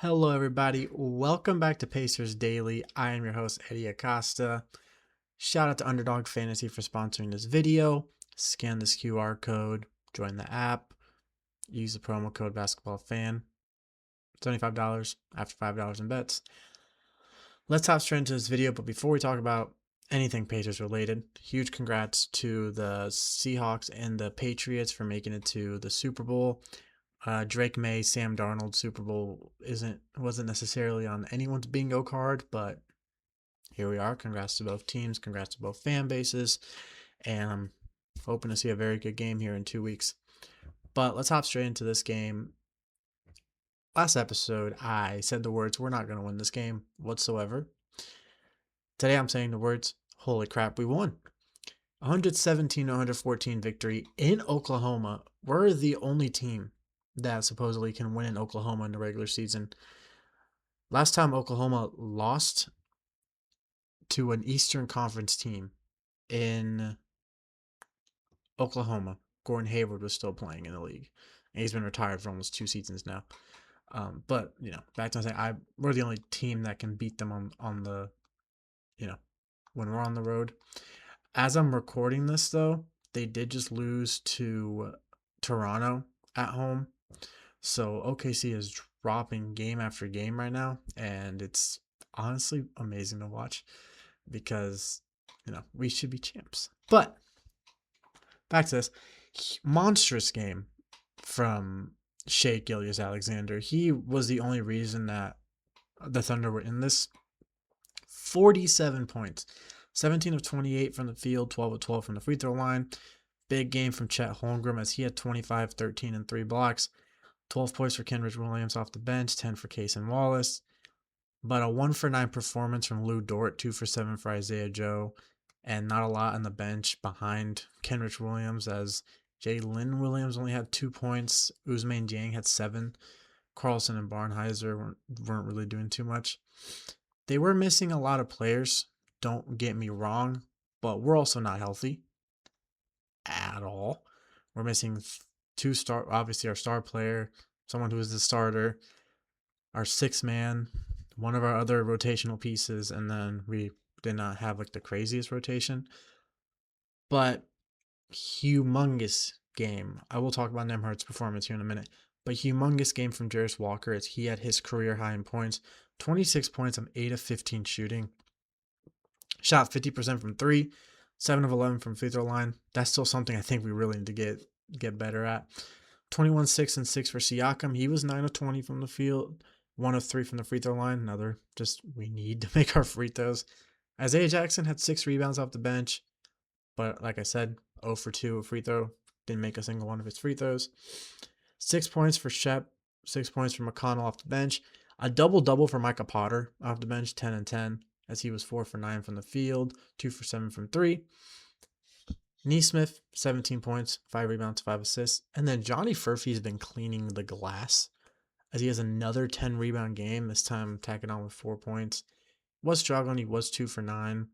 Hello, everybody. Welcome back to Pacers Daily. I am your host, Hery Acosta. Shout out to Underdog Fantasy for sponsoring this video. Scan this QR code, join the app, use the promo code BasketballFan. $75 after $5 in bets. Let's hop straight into this video, but before we talk about anything Pacers related, huge congrats to the Seahawks and the Patriots for making it to the Super Bowl. Drake May, Sam Darnold Super Bowl wasn't necessarily on anyone's bingo card, but here we are. Congrats to both teams. Congrats to both fan bases. And I'm hoping to see a very good game here in 2 weeks. But let's hop straight into this game. Last episode, I said the words, we're not going to win this game whatsoever. Today, I'm saying the words, holy crap, we won. 117-114 victory in Oklahoma. We're the only team that supposedly can win in Oklahoma in the regular season. Last time Oklahoma lost to an Eastern Conference team in Oklahoma, Gordon Hayward was still playing in the league. And he's been retired for almost 2 seasons now. But, back to saying, we're the only team that can beat them on the, when we're on the road. As I'm recording this, though, they did just lose to Toronto at home. So OKC is dropping game after game right now, and it's honestly amazing to watch because, we should be champs. But back to this monstrous game from Shai Gilgeous-Alexander. He was the only reason that the Thunder were in this. 47 points, 17 of 28 from the field, 12 of 12 from the free throw line. Big game from Chet Holmgren as he had 25, 13, and 3 blocks. 12 points for Kenrich Williams off the bench, 10 for Cason Wallace. But a 1-for-9 performance from Lou Dort, 2 for 7 for Isaiah Joe, and not a lot on the bench behind Kenrich Williams as Jalen Williams only had 2 points. Ousmane Dieng had 7. Carlson and Barnhizer weren't really doing too much. They were missing a lot of players, don't get me wrong, but we're also not healthy at all. We're missing obviously our star player, someone who is the starter, our 6th man, one of our other rotational pieces, and then we did not have the craziest rotation. But humongous game. I will talk about Nembhard's performance here in a minute, but humongous game from Jarace Walker as he had his career high in points. 26 points on 8 of 15 shooting. Shot 50% from 3, 7 of 11 from free throw line. That's still something I think we really need to get better at. 21, 6, and 6 for Siakam. He was 9 of 20 from the field, 1 of 3 from the free throw line. We need to make our free throws. Isaiah Jackson had 6 rebounds off the bench, but like I said, 0 for 2 of free throw. Didn't make a single one of his free throws. 6 points for Shep, 6 points for McConnell off the bench. A double-double for Micah Potter off the bench, 10 and 10, as he was 4 for 9 from the field, 2 for 7 from 3. Nesmith, 17 points, 5 rebounds, 5 assists. And then Johnny Furphy's been cleaning the glass as he has another 10-rebound game, this time tacking on with 4 points. Was struggling. He was 2 for 9.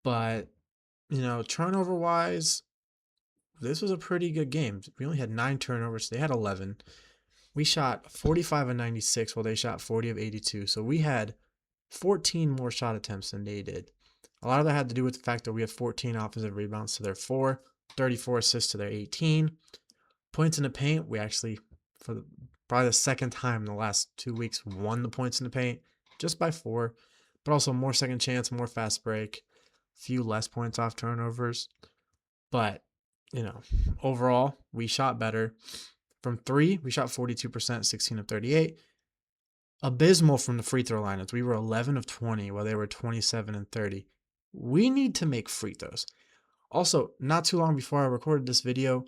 But, turnover-wise, this was a pretty good game. We only had 9 turnovers. They had 11. We shot 45 of 96 while they shot 40 of 82. So we had 14 more shot attempts than they did. A lot of that had to do with the fact that we had 14 offensive rebounds to their 4, 34 assists to their 18. Points in the paint, we actually, for probably the second time in the last 2 weeks, won the points in the paint just by 4. But also more second chance, more fast break, few less points off turnovers. But, overall, we shot better. From 3, we shot 42%, 16 of 38. Abysmal from the free throw line as we were 11 of 20 while they were 27 and 30. We need to make free throws. Also, not too long before I recorded this video,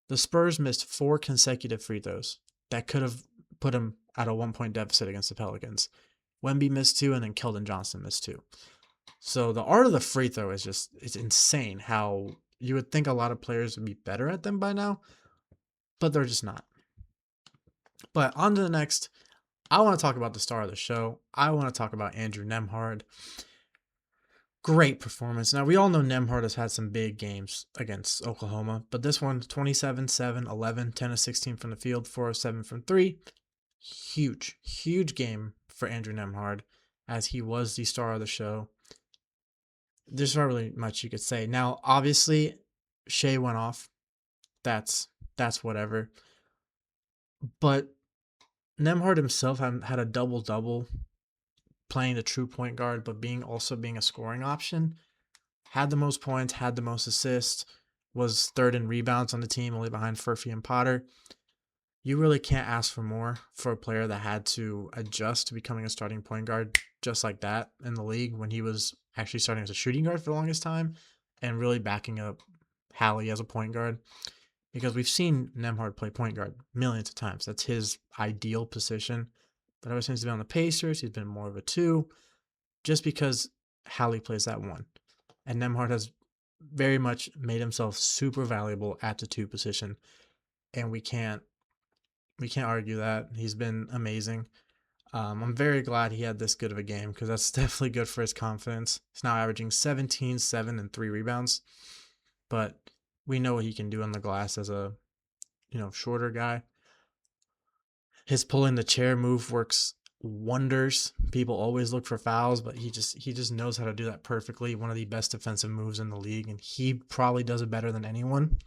the Spurs missed 4 consecutive free throws that could have put them at a 1-point deficit against the Pelicans. Wemby missed 2, and then Keldon Johnson missed 2. So the art of the free throw it's insane how you would think a lot of players would be better at them by now, but they're just not. But on to the next. I want to talk about the star of the show. I want to talk about Andrew Nembhard. Great performance. Now, we all know Nembhard has had some big games against Oklahoma, but this one, 27, 7, 11, 10 of 16 from the field, 4 of 7 from 3. huge game for Andrew Nemhard, as he was the star of the show. There's not really much you could say. Now, obviously, Shea went off. That's whatever. But Nemhard himself had a double double, playing the true point guard, but being a scoring option. Had the most points, had the most assists, was third in rebounds on the team, only behind Furphy and Potter. You really can't ask for more for a player that had to adjust to becoming a starting point guard just like that in the league, when he was actually starting as a shooting guard for the longest time and really backing up Hallie as a point guard. Because we've seen Nemhard play point guard millions of times. That's his ideal position. But ever since he's been on the Pacers, he's been more of a 2, just because Hallie plays that 1. And Nemhard has very much made himself super valuable at the 2 position. And we can't argue that. He's been amazing. I'm very glad he had this good of a game, because that's definitely good for his confidence. He's now averaging 17, 7, and 3 rebounds. But we know what he can do on the glass as a, shorter guy. His pulling the chair move works wonders. People always look for fouls, but he just knows how to do that perfectly. One of the best defensive moves in the league, and he probably does it better than anyone.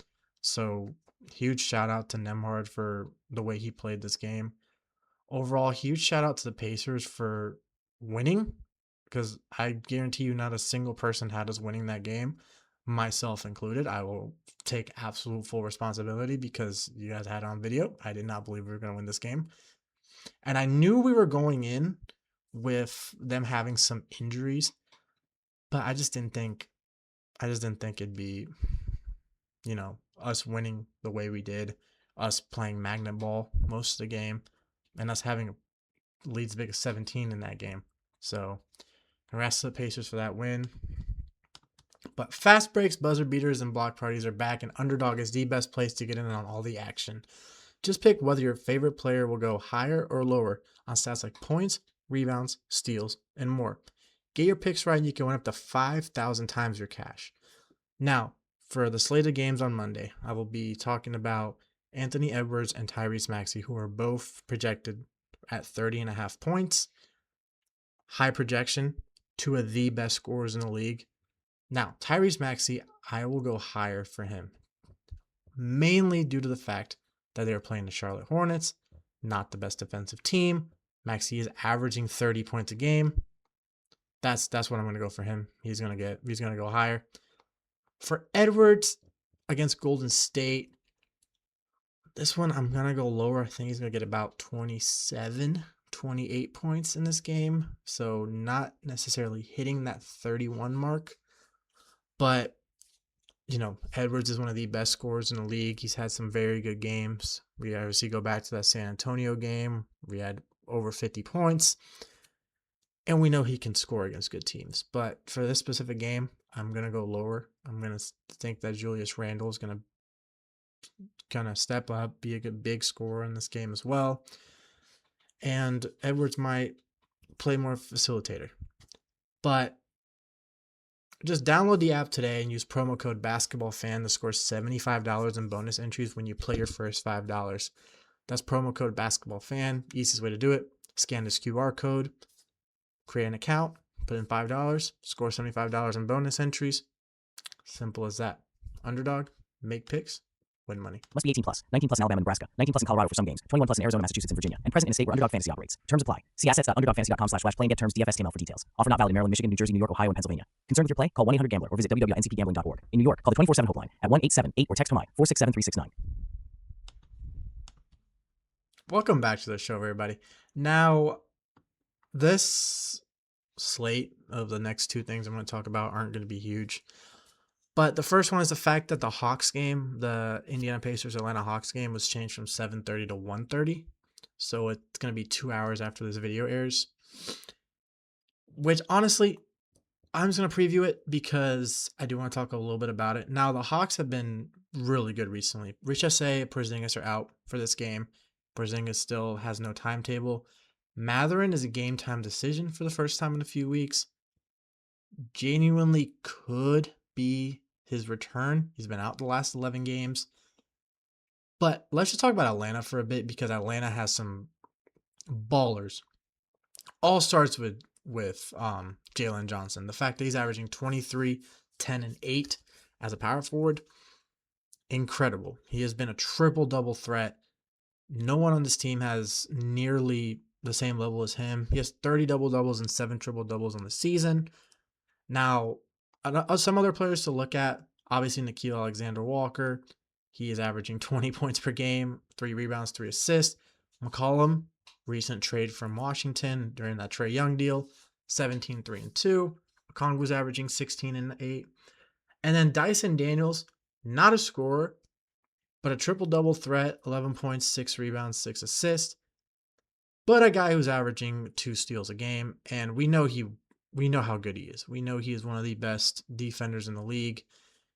So huge shout out to Nemhard for the way he played this game. Overall, huge shout out to the Pacers for winning, because I guarantee you not a single person had us winning that game, myself included. I will take absolute full responsibility, because you guys had it on video. I did not believe we were going to win this game. And I knew we were going in with them having some injuries, but I just didn't think it'd be, us winning the way we did, us playing magnet ball most of the game, and us having leads big as 17 in that game. So congrats to the Pacers for that win. But fast breaks, buzzer beaters, and block parties are back, and Underdog is the best place to get in on all the action. Just pick whether your favorite player will go higher or lower on stats like points, rebounds, steals, and more. Get your picks right and you can win up to 5,000 times your cash. Now, for the slate of games on Monday, I will be talking about Anthony Edwards and Tyrese Maxey, who are both projected at 30.5 points. High projection, 2 of the best scorers in the league. Now, Tyrese Maxey, I will go higher for him, mainly due to the fact that they are playing the Charlotte Hornets, not the best defensive team. Maxey is averaging 30 points a game. That's what I'm going to go for him. He's going to go higher. For Edwards against Golden State, this one I'm going to go lower. I think he's going to get about 27, 28 points in this game. So not necessarily hitting that 31 mark. But, Edwards is one of the best scorers in the league. He's had some very good games. We obviously go back to that San Antonio game. We had over 50 points. And we know he can score against good teams. But for this specific game, I'm going to go lower. I'm going to think that Julius Randle is going to kind of step up, be a good big scorer in this game as well. And Edwards might play more facilitator. But just download the app today and use promo code BasketballFan to score $75 in bonus entries when you play your first $5. That's promo code BasketballFan. Easiest way to do it. Scan this QR code, create an account, put in $5, score $75 in bonus entries. Simple as that. Underdog, make picks, win money. Must be 18 plus. 19 plus in Alabama, Nebraska. 19 plus in Colorado for some games. 21 plus in Arizona, Massachusetts, and Virginia. And present in a state where Underdog Fantasy operates. Terms apply. See assets.underdogfantasy.com/play and get terms DFSTML for details. Offer not valid in Maryland, Michigan, New Jersey, New York, Ohio, and Pennsylvania. Concerned with your play? Call 1-800-GAMBLER or visit www.ncpgambling.org. In New York, call the 24/7 helpline at 1-878 or text HOMI 467-369. Welcome back to the show, everybody. Now, this slate of the next 2 things I'm going to talk about aren't going to be huge. But the first one is the fact that the Hawks game, the Indiana Pacers Atlanta Hawks game, was changed from 7:30 to 1:30. So it's going to be 2 hours after this video airs. Which, honestly, I'm just going to preview it because I do want to talk a little bit about it. Now, the Hawks have been really good recently. Richardson and Porzingis are out for this game. Porzingis still has no timetable. Mathurin is a game time decision for the first time in a few weeks. Genuinely could be his return. He's been out the last 11 games. But let's just talk about Atlanta for a bit, because Atlanta has some ballers. All starts with Jalen Johnson. The fact that he's averaging 23, 10, and 8 as a power forward, incredible. He has been a triple double threat. No one on this team has nearly the same level as him. He has 30 double doubles and 7 triple doubles on the season. Now, some other players to look at, obviously Nickeil Alexander-Walker. He is averaging 20 points per game, 3 rebounds, 3 assists. McCollum, recent trade from Washington during that Trae Young deal, 17, 3, and 2. Okongwu's averaging 16 and 8. And then Dyson Daniels, not a scorer, but a triple-double threat, 11 points, 6 rebounds, 6 assists. But a guy who's averaging 2 steals a game, and we know how good he is. We know he is one of the best defenders in the league.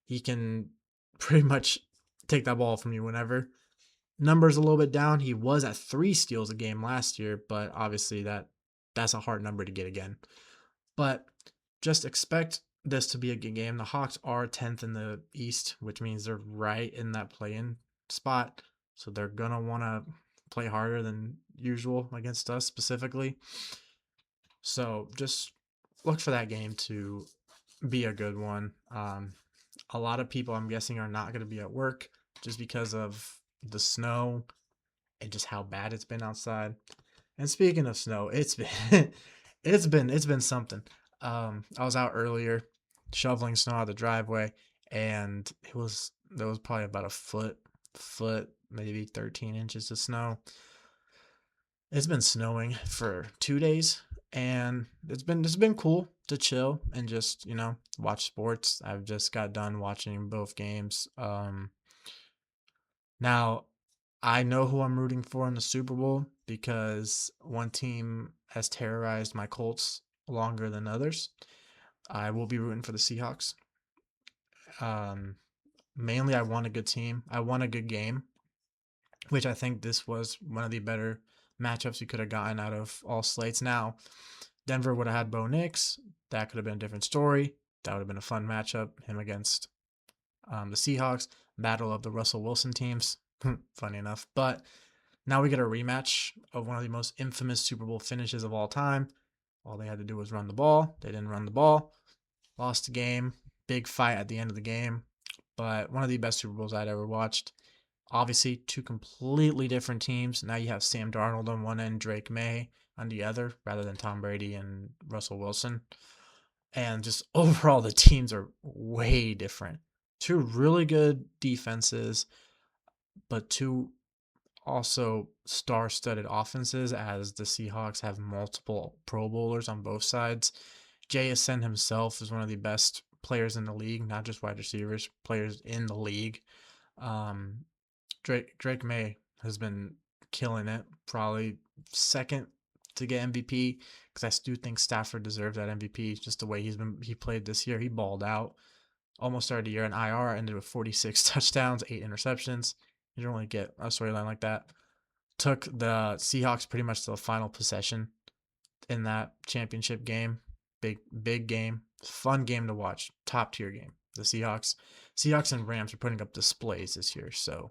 He can pretty much take that ball from you whenever. Numbers a little bit down. He was at 3 steals a game last year, but obviously that's a hard number to get again. But just expect this to be a good game. The Hawks are 10th in the East, which means they're right in that play-in spot. So they're going to want to play harder than usual against us specifically. So just look for that game to be a good one. A lot of people, I'm guessing, are not going to be at work just because of the snow and just how bad it's been outside. And speaking of snow, it's been it's been something. I was out earlier shoveling snow out of the driveway, and there was probably about a foot, maybe 13 inches of snow. It's been snowing for 2 days, and it's been cool to chill and just watch sports. I've just got done watching both games. Now I know who I'm rooting for in the Super Bowl because one team has terrorized my Colts longer than others. I will be rooting for the Seahawks. Um, Mainly, I want a good team. I want a good game, which I think this was one of the better matchups we could have gotten out of all slates. Now, Denver would have had Bo Nix. That could have been a different story. That would have been a fun matchup. Him against the Seahawks. Battle of the Russell Wilson teams. Funny enough. But now we get a rematch of one of the most infamous Super Bowl finishes of all time. All they had to do was run the ball. They didn't run the ball. Lost the game. Big fight at the end of the game. But one of the best Super Bowls I'd ever watched. Obviously, 2 completely different teams. Now you have Sam Darnold on one end, Drake May on the other, rather than Tom Brady and Russell Wilson. And just overall, the teams are way different. 2 really good defenses, but 2 also star-studded offenses, as the Seahawks have multiple Pro Bowlers on both sides. JSN himself is one of the best players in the league, not just wide receivers, players in the league. Drake May has been killing it, probably second to get MVP, because I do think Stafford deserves that MVP. Just the way he played this year, he balled out. Almost started the year in IR, ended with 46 touchdowns, 8 interceptions. You don't really get a storyline like that. Took the Seahawks pretty much to the final possession in that championship game. Big game. Fun game to watch. Top tier game. The Seahawks and Rams are putting up displays this year. So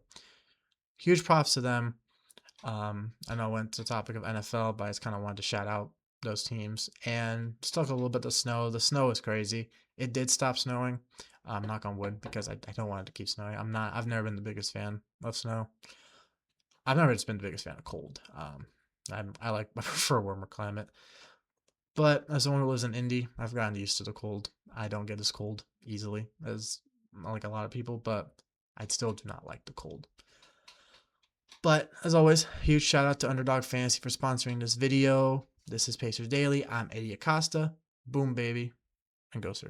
huge props to them. I know I went to the topic of NFL, but I just kind of wanted to shout out those teams. And just talk a little bit of the snow. The snow is crazy. It did stop snowing. Knock on wood, because I don't want it to keep snowing. I've never been the biggest fan of snow. I've never just been the biggest fan of cold. I prefer a warmer climate. But as someone who lives in Indy, I've gotten used to the cold. I don't get as cold easily as like a lot of people, but I still do not like the cold. But as always, huge shout out to Underdog Fantasy for sponsoring this video. This is Pacers Daily. I'm Hery Acosta. Boom, baby, and go Sirs.